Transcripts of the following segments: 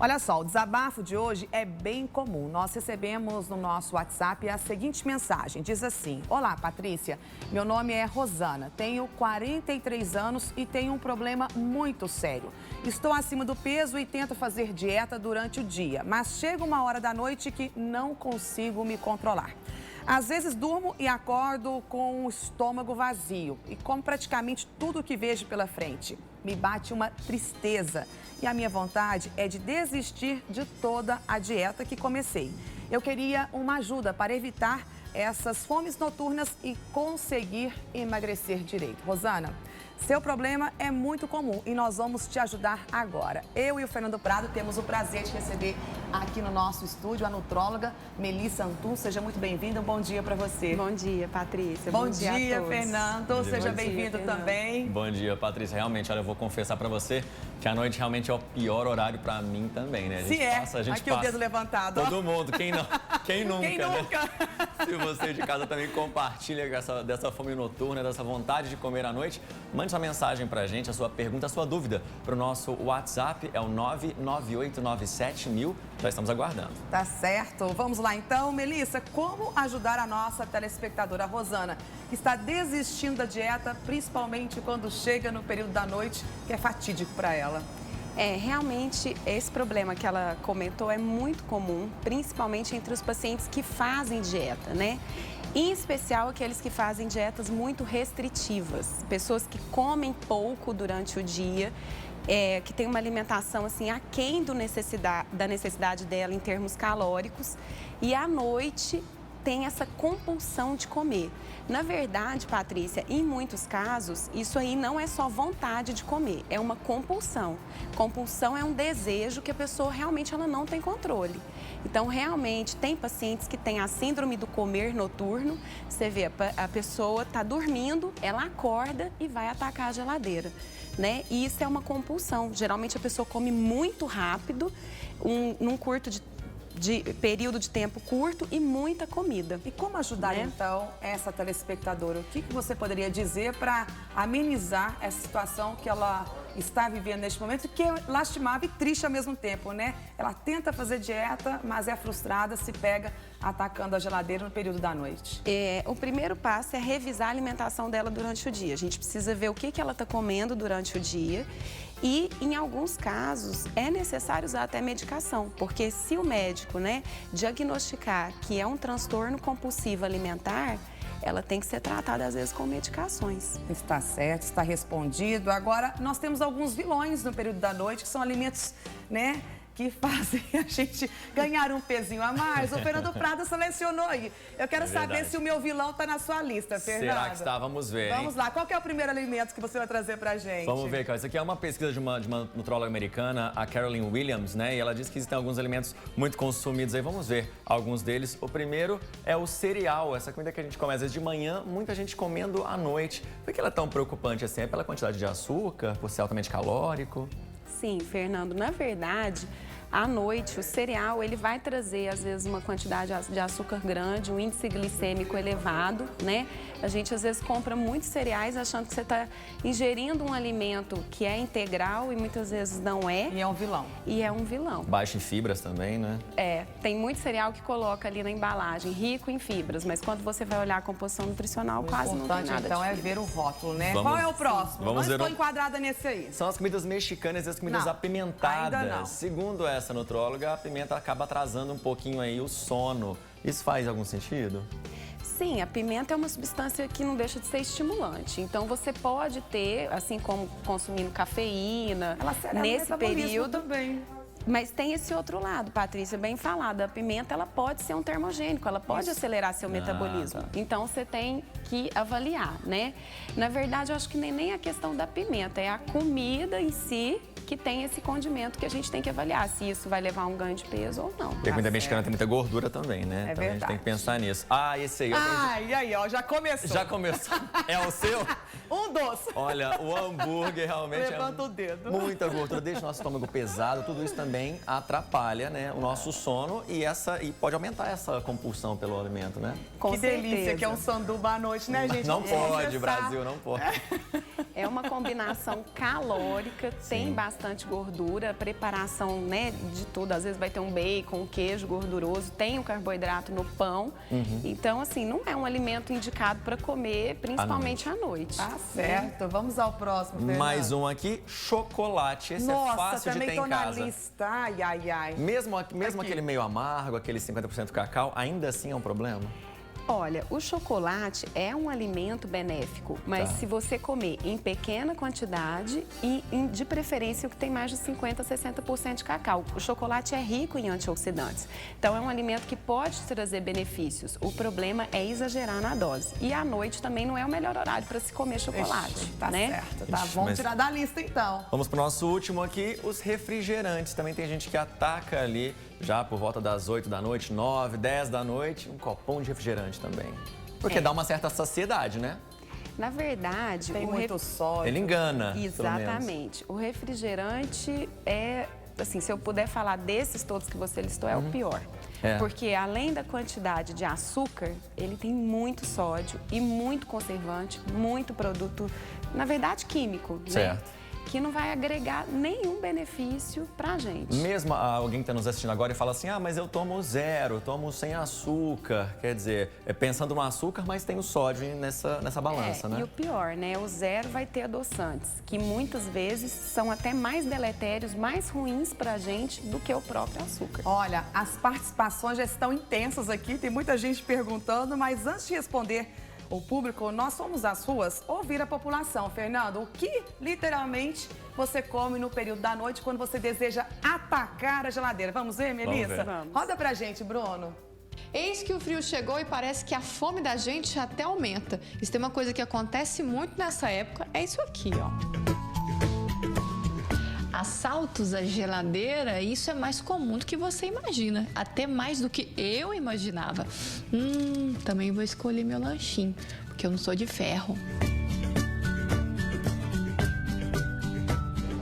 Olha só, o desabafo de hoje é bem comum. Nós recebemos no nosso WhatsApp a seguinte mensagem. Diz assim: Olá, Patrícia. Meu nome é Rosana. Tenho 43 anos e tenho um problema muito sério. Estou acima do peso e tento fazer dieta durante o dia, mas chega uma hora da noite que não consigo me controlar. Às vezes durmo e acordo com o estômago vazio e como praticamente tudo que vejo pela frente. Me bate uma tristeza e a minha vontade é de desistir de toda a dieta que comecei. Eu queria uma ajuda para evitar essas fomes noturnas e conseguir emagrecer direito. Rosana, seu problema é muito comum e nós vamos te ajudar agora. Eu e o Fernando Prado temos o prazer de receber aqui no nosso estúdio a nutróloga Melissa Antunes. Seja muito bem-vinda, um bom dia para você. Bom dia, Patrícia. Bom dia, Fernando. Seja bem-vindo também. Bom dia, Patrícia. Realmente, olha, eu vou confessar para você que a noite realmente é o pior horário para mim também, né? A gente passa, o dedo levantado. Todo mundo, quem não? Quem nunca, Quem nunca? Né? Se você de casa também compartilha dessa fome noturna, dessa vontade de comer à noite, mande sua mensagem pra gente, a sua pergunta, a sua dúvida pro nosso WhatsApp, é o 99897.000. Já estamos aguardando. Tá certo. Vamos lá então, Melissa, como ajudar a nossa telespectadora Rosana, que está desistindo da dieta, principalmente quando chega no período da noite, que é fatídico para ela? Realmente esse problema que ela comentou é muito comum, principalmente entre os pacientes que fazem dieta, né? Em especial aqueles que fazem dietas muito restritivas, pessoas que comem pouco durante o dia, que tem uma alimentação assim aquém da necessidade dela em termos calóricos e à noite tem essa compulsão de comer. Na verdade, Patrícia, em muitos casos, isso aí não é só vontade de comer, é uma compulsão. Compulsão é um desejo que a pessoa realmente ela não tem controle. Então, realmente, tem pacientes que têm a síndrome do comer noturno. Você vê, a pessoa está dormindo, ela acorda e vai atacar a geladeira, né? E isso é uma compulsão. Geralmente, a pessoa come muito rápido, num curto de período de tempo curto e muita comida. E como ajudar, então, essa telespectadora? O que você poderia dizer para amenizar essa situação que ela está vivendo neste momento, que é lastimável e triste ao mesmo tempo, né? Ela tenta fazer dieta, mas é frustrada, se pega atacando a geladeira no período da noite. O primeiro passo é revisar a alimentação dela durante o dia. A gente precisa ver o que ela está comendo durante o dia. E, em alguns casos, é necessário usar até medicação, porque se o médico, diagnosticar que é um transtorno compulsivo alimentar, ela tem que ser tratada, às vezes, com medicações. Está certo, está respondido. Agora, nós temos alguns vilões no período da noite, que são alimentos, que fazem a gente ganhar um pezinho a mais. O Fernando Prado selecionou aí. Eu quero saber se o meu vilão está na sua lista, Fernando. Será que está? Vamos ver, Vamos lá. Qual que é o primeiro alimento que você vai trazer pra gente? Vamos ver, cara. Isso aqui é uma pesquisa de uma nutróloga americana, a Carolyn Williams, né? E ela diz que existem alguns alimentos muito consumidos aí. Vamos ver alguns deles. O primeiro é o cereal. Essa comida que a gente come às vezes de manhã, muita gente comendo à noite. Por que ela é tão preocupante assim? É pela quantidade de açúcar, por ser altamente calórico? Sim, Fernando. Na verdade, à noite, o cereal, ele vai trazer, às vezes, uma quantidade de açúcar grande, um índice glicêmico elevado, né? A gente, às vezes, compra muitos cereais achando que você está ingerindo um alimento que é integral e muitas vezes não é. E é um vilão. E é um vilão. Baixo em fibras também, né? Tem muito cereal que coloca ali na embalagem, rico em fibras, mas quando você vai olhar a composição nutricional, quase não tem nada então, de é ver o rótulo, né? Qual é o próximo? Vamos não ver estou enquadrada nesse aí. São as comidas mexicanas e as comidas apimentadas. Ainda não. Segundo essa nutróloga, a pimenta acaba atrasando um pouquinho aí o sono. Isso faz algum sentido? Sim, a pimenta é uma substância que não deixa de ser estimulante. Então, você pode ter, assim como consumindo cafeína, nesse período também. Mas tem esse outro lado, Patrícia, bem falado. A pimenta, ela pode ser um termogênico, ela pode acelerar seu metabolismo. Tá. Então, você tem que avaliar, né? Na verdade, eu acho que nem a questão da pimenta, é a comida em si que tem esse condimento que a gente tem que avaliar se isso vai levar a um ganho de peso ou não. Porque a comida mexicana tem muita gordura também, né? É então verdade. A gente tem que pensar nisso. Esse aí. E aí, ó, já começou. Já começou. É o seu? Um doce. Olha, o hambúrguer realmente Levanta o dedo. Muita gordura, deixa o nosso estômago pesado. Tudo isso também atrapalha, né, o nosso sono e pode aumentar essa compulsão pelo alimento, né? Que delícia que é um sanduba à noite, né, gente? Não pode, Brasil, não pode. É uma combinação calórica, tem bastante gordura, preparação, né, de tudo. Às vezes vai ter um bacon, um queijo gorduroso, tem o carboidrato no pão. Então, assim, não é um alimento indicado para comer, principalmente à noite. Tá certo. Vamos ao próximo, Fernando. Mais um aqui, chocolate. Esse Nossa, é fácil de ter também tô em na casa. lista. Ai, ai, ai. Mesmo aquele meio amargo, aquele 50% cacau, ainda assim é um problema? Olha, o chocolate é um alimento benéfico, mas se você comer em pequena quantidade e de preferência o que tem mais de 50% a 60% de cacau. O chocolate é rico em antioxidantes, então é um alimento que pode trazer benefícios. O problema é exagerar na dose. E à noite também não é o melhor horário para se comer chocolate, Tá né? certo, tá? Vamos tirar da lista então. Vamos para o nosso último aqui, os refrigerantes. Também tem gente que ataca ali já por volta das 8 da noite, 9, 10 da noite, um copão de refrigerante também. Porque dá uma certa saciedade, né? Na verdade, Tem muito sódio. Ele engana, pelo menos. Exatamente. O refrigerante é, assim, se eu puder falar desses todos que você listou, é o pior. Porque além da quantidade de açúcar, ele tem muito sódio e muito conservante, muito produto, na verdade, químico, Certo. né? Que não vai agregar nenhum benefício pra gente. Mesmo alguém que está nos assistindo agora e fala assim, mas eu tomo zero, tomo sem açúcar. Quer dizer, pensando no açúcar, mas tem o sódio nessa balança, né? E o pior, né? O zero vai ter adoçantes, que muitas vezes são até mais deletérios, mais ruins pra gente do que o próprio açúcar. Olha, as participações já estão intensas aqui, tem muita gente perguntando, mas antes de responder o público, nós somos as ruas ouvir a população. Fernando, o que literalmente você come no período da noite quando você deseja atacar a geladeira? Vamos ver, Melissa? Vamos. Roda pra gente, Bruno. Eis que o frio chegou e parece que a fome da gente até aumenta. Isso tem uma coisa que acontece muito nessa época, é isso aqui, ó. Assaltos à geladeira, isso é mais comum do que você imagina. Até mais do que eu imaginava. Também vou escolher meu lanchinho, porque eu não sou de ferro.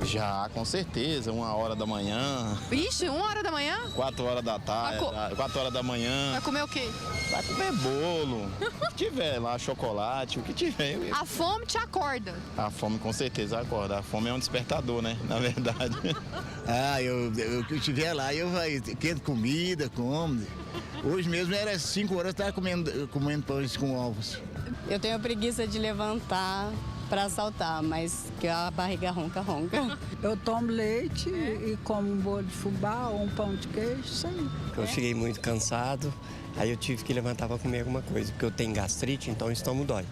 Já, com certeza, 1h da manhã, Ixi, 1h da manhã? 4h da tarde, 4h da manhã. Vai comer o quê? Vai comer bolo, o que tiver lá, chocolate, o que tiver. A fome te acorda. A fome com certeza acorda. A fome é um despertador, né? Na verdade. Eu que estiver lá, eu quero comida, como. Hoje mesmo era 5 horas, eu estava comendo pães com ovos. Eu tenho preguiça de levantar para saltar, mas que a barriga ronca. Eu tomo leite e como um bolo de fubá ou um pão de queijo, isso aí. Eu cheguei muito cansado, aí eu tive que levantar para comer alguma coisa, porque eu tenho gastrite, então o estômago dói.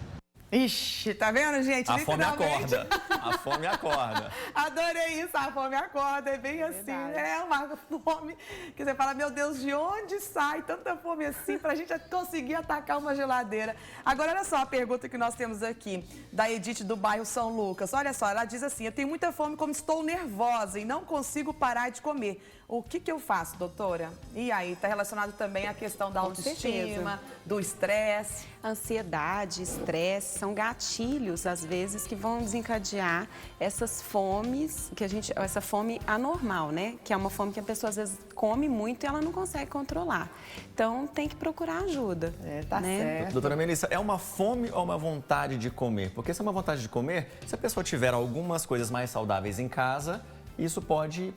Ixi, tá vendo, gente? A fome Literalmente. acorda. A fome acorda. Adorei isso, a fome acorda, é bem assim, é uma fome que você fala, meu Deus, de onde sai tanta fome assim pra gente conseguir atacar uma geladeira? Agora, olha só a pergunta que nós temos aqui, da Edith do bairro São Lucas. Olha só, ela diz assim, eu tenho muita fome como estou nervosa e não consigo parar de comer. O que eu faço, doutora? E aí, tá relacionado também à questão da autoestima, do estresse. Ansiedade, estresse, são gatilhos, às vezes, que vão desencadear essas fomes, essa fome anormal, né? Que é uma fome que a pessoa, às vezes, come muito e ela não consegue controlar. Então, tem que procurar ajuda. Tá certo. Doutora Melissa, é uma fome ou uma vontade de comer? Porque se é uma vontade de comer, se a pessoa tiver algumas coisas mais saudáveis em casa, isso pode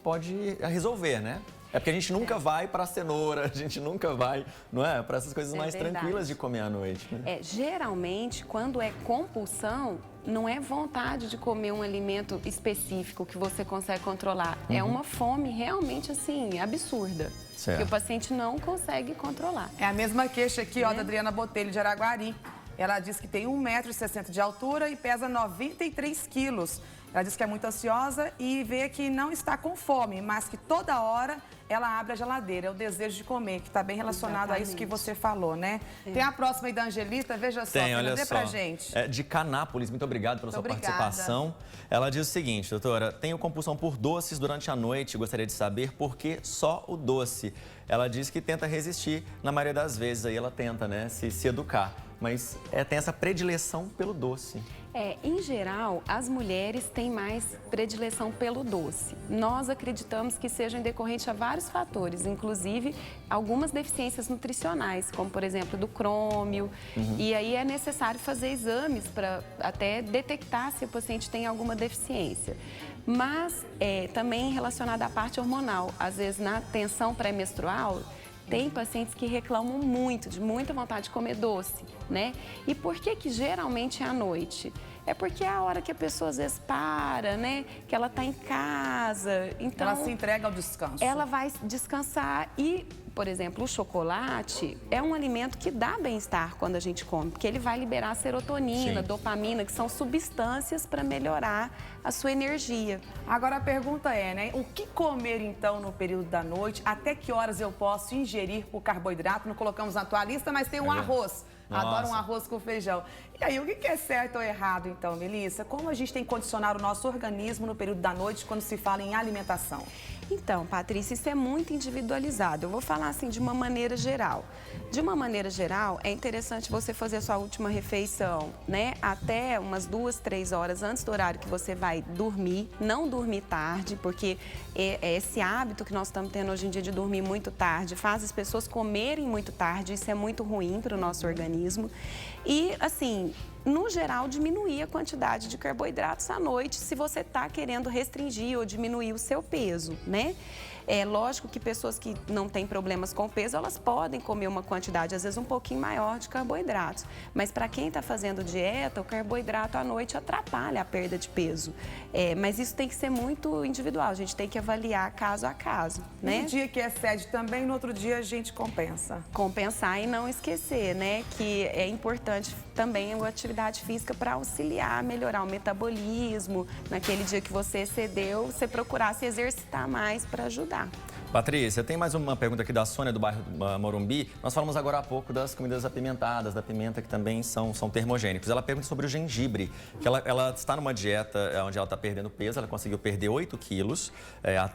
resolver, né? É porque a gente nunca vai para a cenoura, a gente nunca vai, não é? Para essas coisas mais verdade. tranquilas de comer à noite. Né? Geralmente, quando é compulsão, não é vontade de comer um alimento específico que você consegue controlar. É uma fome realmente, assim, absurda. Certo. Que o paciente não consegue controlar. É a mesma queixa aqui, ó, da Adriana Botelho, de Araguari. Ela diz que tem 1,60 m de altura e pesa 93 quilos. Ela diz que é muito ansiosa e vê que não está com fome, mas que toda hora ela abre a geladeira. É o desejo de comer, que está bem relacionado a isso que você falou, né? Tem a próxima aí da Angelita, veja só, olha dê só. pra gente. De Canápolis, muito obrigado pela sua participação. Ela diz o seguinte, doutora, tenho compulsão por doces durante a noite, gostaria de saber por que só o doce. Ela diz que tenta resistir, na maioria das vezes aí ela tenta, né, se educar. mas tem essa predileção pelo doce. Em geral, as mulheres têm mais predileção pelo doce. Nós acreditamos que seja decorrente a vários fatores, inclusive algumas deficiências nutricionais, como por exemplo do crômio. E aí é necessário fazer exames para até detectar se o paciente tem alguma deficiência. Mas também relacionado à parte hormonal, às vezes na tensão pré-menstrual, tem pacientes que reclamam muito, de muita vontade de comer doce, né? E por que geralmente é à noite? É porque é a hora que a pessoa às vezes para, né? Que ela está em casa, então... Ela se entrega ao descanso. Ela vai descansar e, por exemplo, o chocolate é um alimento que dá bem-estar quando a gente come, porque ele vai liberar serotonina, dopamina, que são substâncias para melhorar a sua energia. Agora a pergunta é, né? O que comer então no período da noite? Até que horas eu posso ingerir o carboidrato? Não colocamos na tua lista, mas tem um arroz. Adoro um arroz com feijão. E aí, o que é certo ou errado, então, Melissa? Como a gente tem que condicionar o nosso organismo no período da noite quando se fala em alimentação? Então, Patrícia, isso é muito individualizado. Eu vou falar assim de uma maneira geral. De uma maneira geral, é interessante você fazer a sua última refeição, né? Até umas 2, 3 horas antes do horário que você vai dormir. Não dormir tarde, porque esse hábito que nós estamos tendo hoje em dia de dormir muito tarde faz as pessoas comerem muito tarde. Isso é muito ruim para o nosso organismo. E, assim, no geral, diminuir a quantidade de carboidratos à noite se você está querendo restringir ou diminuir o seu peso, né? É lógico que pessoas que não têm problemas com peso, elas podem comer uma quantidade, às vezes, um pouquinho maior de carboidratos. Mas para quem está fazendo dieta, o carboidrato à noite atrapalha a perda de peso. Mas isso tem que ser muito individual, a gente tem que avaliar caso a caso, né? No dia que excede também, no outro dia a gente compensa. Compensar e não esquecer, né, que é importante também a atividade física para auxiliar, melhorar o metabolismo. Naquele dia que você excedeu, você procurar se exercitar mais para ajudar. Patrícia, tem mais uma pergunta aqui da Sônia, do bairro Morumbi. Nós falamos agora há pouco das comidas apimentadas, da pimenta, que também são termogênicos. Ela pergunta sobre o gengibre, que ela está numa dieta onde ela está perdendo peso, ela conseguiu perder 8 quilos,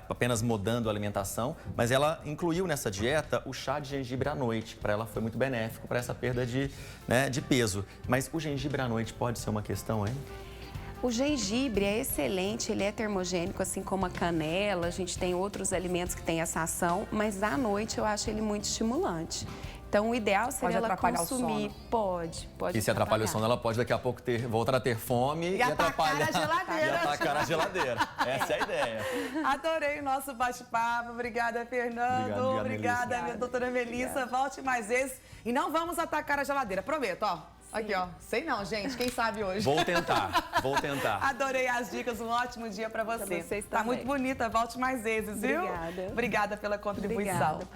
apenas mudando a alimentação, mas ela incluiu nessa dieta o chá de gengibre à noite. Para ela foi muito benéfico para essa perda de peso. Mas o gengibre à noite pode ser uma questão, hein? O gengibre é excelente, ele é termogênico, assim como a canela, a gente tem outros alimentos que têm essa ação, mas à noite eu acho ele muito estimulante. Então, o ideal seria ela consumir. Pode. E se atrapalha o sono, ela pode daqui a pouco voltar a ter fome e atrapalhar a geladeira. E atacar a geladeira. Essa é a ideia. Adorei o nosso bate-papo. Obrigada, Fernando. Obrigada, doutora Melissa. Volte mais vezes. E não vamos atacar a geladeira. Prometo, ó. Aqui, ó. Sei não, gente. Quem sabe hoje? Vou tentar. Adorei as dicas. Um ótimo dia pra você. Pra vocês tá também. muito bonita. Volte mais vezes, viu? Obrigada. Obrigada pela contribuição. Obrigada.